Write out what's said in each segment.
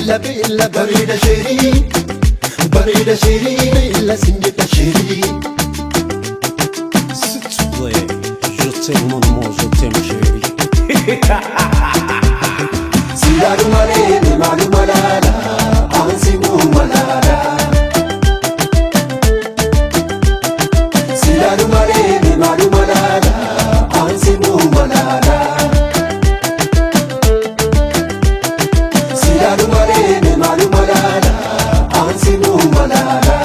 bella bareeda sheerii bareeda sheerii bella sinjeta sheerii. S'il te plaît, je t'aime mon amour, je t'aime chérie. Silaru malene malu malala ansi mu malala. Silaru malene malu malala ansi mu malala. Silaru malene malu malala ansi mu malala.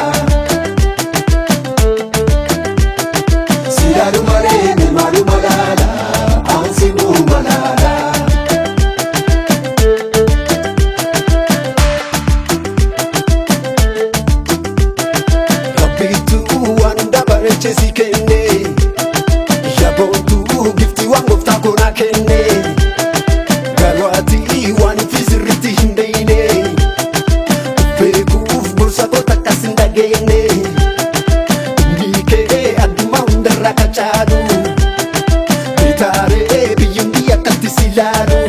Silaru malene malu malala ansi mu malala. Chesi kenne Yabontu gifti wangu ftakona kenne Garwati wani fiziriti hindeine Ufekuf bursa kota kasinda gene Nike aduma hundara kachadu Bitare biyundi akati silaru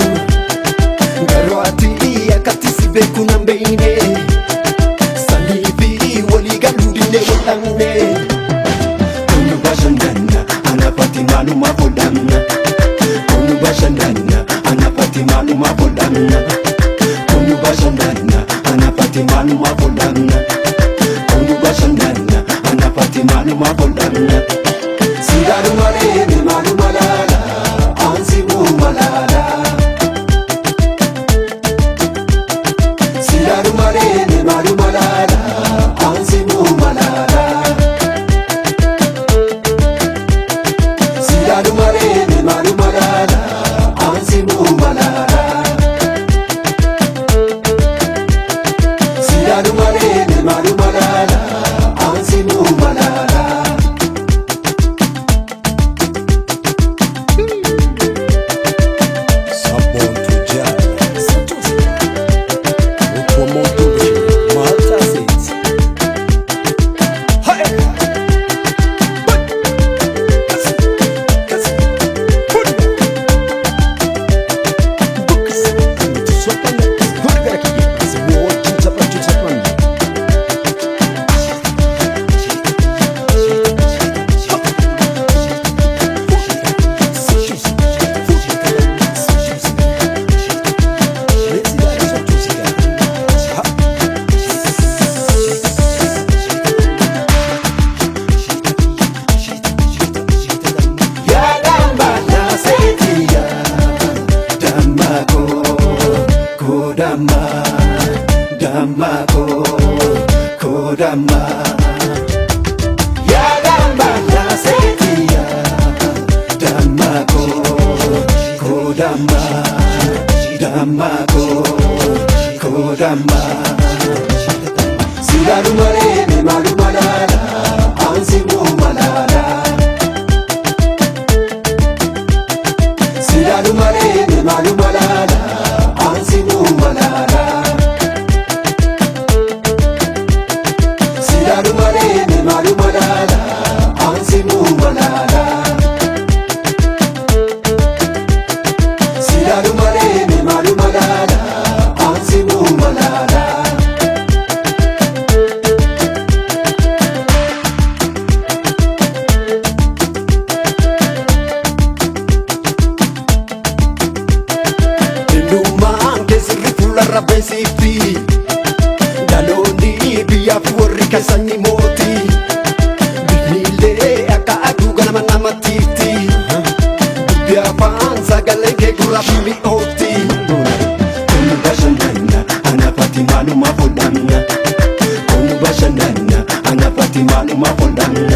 Garwati akati sibeku nambeine Sanifi waligaludine watangne Maluma podamna, kunu bashandana, anapati maluma podamna, kunu bashandana, anapati maluma podamna, kunu bashandana, anapati maluma podamna. Silaru malene malu malala, ansi mu malala. Silaru malene malu malala, ansi mu malala. Silaru malene malu malala ansi mu malala. Silaru malene malu malala ansi mu malala. Sabon tujjar, hukumun tushe, mata zait. Hai! Dama kodama ya damba na setia. Dama kodama kodama. Silaru malene malu malala ansi mu malala. Silaru malene malu malala ansi mu malala. Silaru malene malu malala ansi mu malala. Silaru malene malu malala ansi mu malala. Indumaan kesirri fuula rabbeesitti Daloonni biyyaaf warri kasani mooti Bifniillee akka aduu ganama namatiifti Dubbi afaan sagalee kee gurraaf mi'oofti. Kunu bashandana anapati maluma podamna, kunu bashandana anapati maluma podamna.